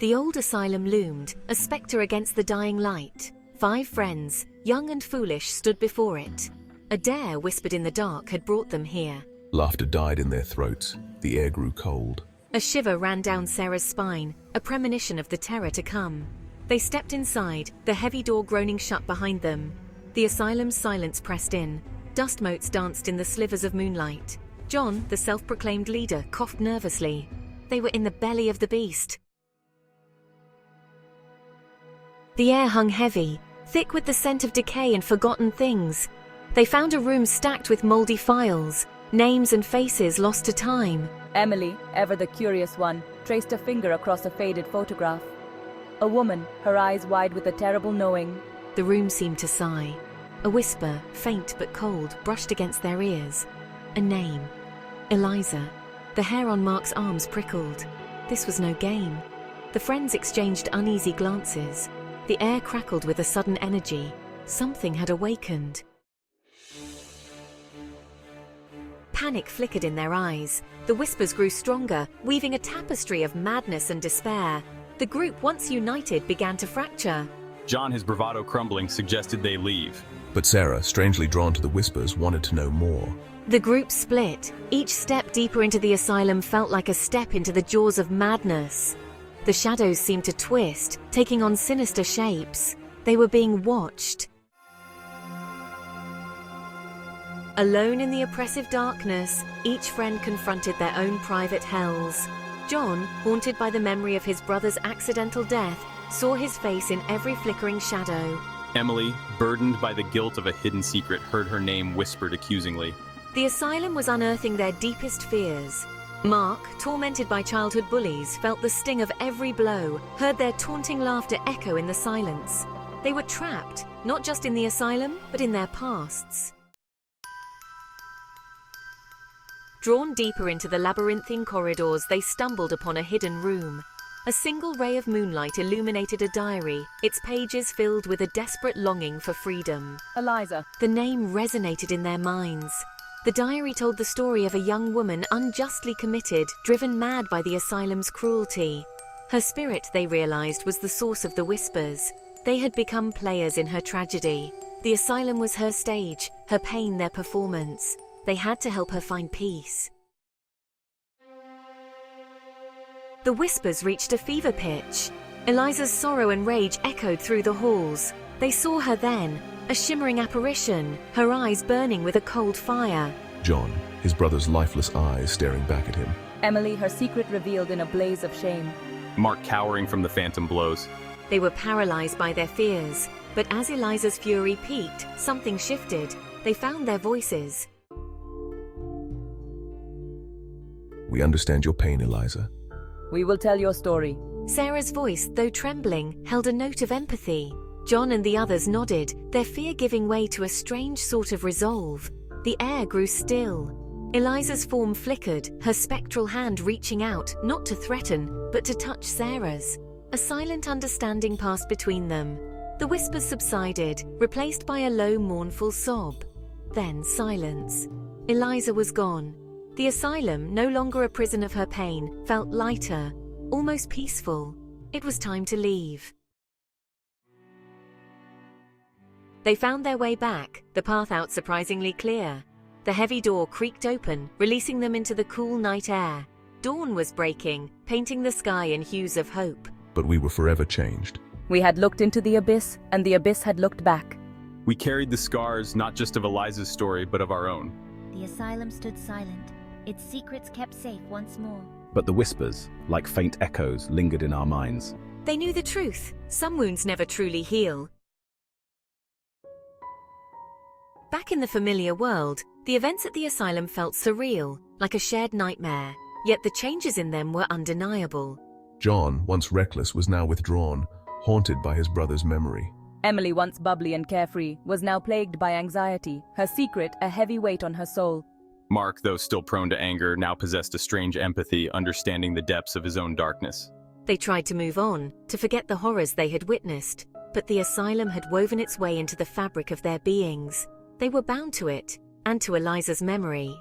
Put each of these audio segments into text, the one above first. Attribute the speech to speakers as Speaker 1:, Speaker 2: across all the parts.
Speaker 1: The old asylum loomed, a spectre against the dying light. 5 friends, young and foolish, stood before it. A dare whispered in the dark had brought them here.
Speaker 2: Laughter died in their throats. The air grew cold.
Speaker 1: A shiver ran down Sarah's spine, a premonition of the terror to come. They stepped inside, the heavy door groaning shut behind them. The asylum's silence pressed in. Dust motes danced in the slivers of moonlight. John, the self-proclaimed leader, coughed nervously. They were in the belly of the beast. The air hung heavy, thick with the scent of decay and forgotten things. They found a room stacked with moldy files, names and faces lost to time.
Speaker 3: Emily, ever the curious one, traced a finger across a faded photograph. A woman, her eyes wide with a terrible knowing.
Speaker 1: The room seemed to sigh. A whisper, faint but cold, brushed against their ears. A name. Eliza. The hair on Mark's arms prickled. This was no game. The friends exchanged uneasy glances. The air crackled with a sudden energy. Something had awakened. Panic flickered in their eyes. The whispers grew stronger, weaving a tapestry of madness and despair. The group, once united, began to fracture.
Speaker 4: John, his bravado crumbling, suggested they leave.
Speaker 2: But Sarah, strangely drawn to the whispers, wanted to know more.
Speaker 1: The group split. Each step deeper into the asylum felt like a step into the jaws of madness. The shadows seemed to twist, taking on sinister shapes. They were being watched. Alone in the oppressive darkness, each friend confronted their own private hells. John, haunted by the memory of his brother's accidental death, saw his face in every flickering shadow.
Speaker 4: Emily, burdened by the guilt of a hidden secret, heard her name whispered accusingly.
Speaker 1: The asylum was unearthing their deepest fears. Mark, tormented by childhood bullies, felt the sting of every blow, heard their taunting laughter echo in the silence. They were trapped, not just in the asylum, but in their pasts. Drawn deeper into the labyrinthine corridors, they stumbled upon a hidden room. A single ray of moonlight illuminated a diary, its pages filled with a desperate longing for freedom.
Speaker 3: Eliza.
Speaker 1: The name resonated in their minds. The diary told the story of a young woman unjustly committed, driven mad by the asylum's cruelty. Her spirit, they realized, was the source of the whispers. They had become players in her tragedy. The asylum was her stage, her pain their performance. They had to help her find peace. The whispers reached a fever pitch. Eliza's sorrow and rage echoed through the halls. They saw her then, a shimmering apparition, her eyes burning with a cold fire.
Speaker 2: John, his brother's lifeless eyes staring back at him.
Speaker 3: Emily, her secret revealed in a blaze of shame.
Speaker 4: Mark cowering from the phantom blows.
Speaker 1: They were paralyzed by their fears, but as Eliza's fury peaked, something shifted. They found their voices.
Speaker 2: We understand your pain, Eliza.
Speaker 3: We will tell your story.
Speaker 1: Sarah's voice, though trembling, held a note of empathy. John and the others nodded, their fear giving way to a strange sort of resolve. The air grew still. Eliza's form flickered, her spectral hand reaching out, not to threaten, but to touch Sarah's. A silent understanding passed between them. The whispers subsided, replaced by a low, mournful sob. Then silence. Eliza was gone. The asylum, no longer a prison of her pain, felt lighter, almost peaceful. It was time to leave. They found their way back, the path out surprisingly clear. The heavy door creaked open, releasing them into the cool night air. Dawn was breaking, painting the sky in hues of hope.
Speaker 2: But we were forever changed.
Speaker 3: We had looked into the abyss, and the abyss had looked back.
Speaker 4: We carried the scars not just of Eliza's story, but of our own.
Speaker 5: The asylum stood silent, its secrets kept safe once more.
Speaker 6: But the whispers, like faint echoes, lingered in our minds.
Speaker 1: They knew the truth. Some wounds never truly heal. Back in the familiar world, the events at the asylum felt surreal, like a shared nightmare. Yet the changes in them were undeniable.
Speaker 2: John, once reckless, was now withdrawn, haunted by his brother's memory.
Speaker 3: Emily, once bubbly and carefree, was now plagued by anxiety, her secret a heavy weight on her soul.
Speaker 4: Mark, though still prone to anger, now possessed a strange empathy, understanding the depths of his own darkness.
Speaker 1: They tried to move on, to forget the horrors they had witnessed, but the asylum had woven its way into the fabric of their beings. They were bound to it, and to Eliza's memory.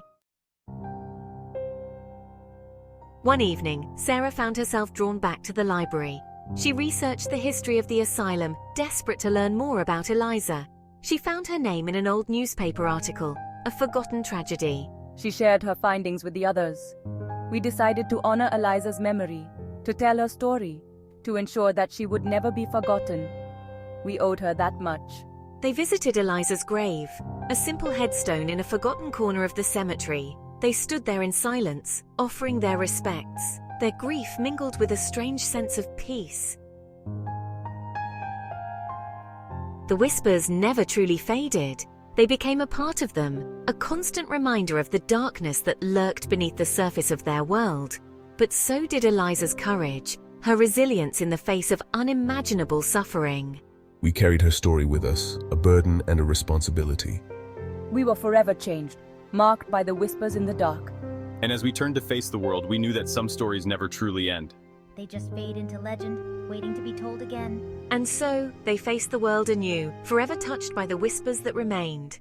Speaker 1: One evening, Sarah found herself drawn back to the library. She researched the history of the asylum, desperate to learn more about Eliza. She found her name in an old newspaper article, a forgotten tragedy.
Speaker 3: She shared her findings with the others. We decided to honor Eliza's memory, to tell her story, to ensure that she would never be forgotten. We owed her that much.
Speaker 1: They visited Eliza's grave, a simple headstone in a forgotten corner of the cemetery. They stood there in silence, offering their respects. Their grief mingled with a strange sense of peace. The whispers never truly faded. They became a part of them, a constant reminder of the darkness that lurked beneath the surface of their world. But so did Eliza's courage, her resilience in the face of unimaginable suffering.
Speaker 2: We carried her story with us, a burden and a responsibility.
Speaker 3: We were forever changed, marked by the whispers in the dark.
Speaker 4: And as we turned to face the world, we knew that some stories never truly end.
Speaker 5: They just fade into legend, waiting to be told again.
Speaker 1: And so, they faced the world anew, forever touched by the whispers that remained.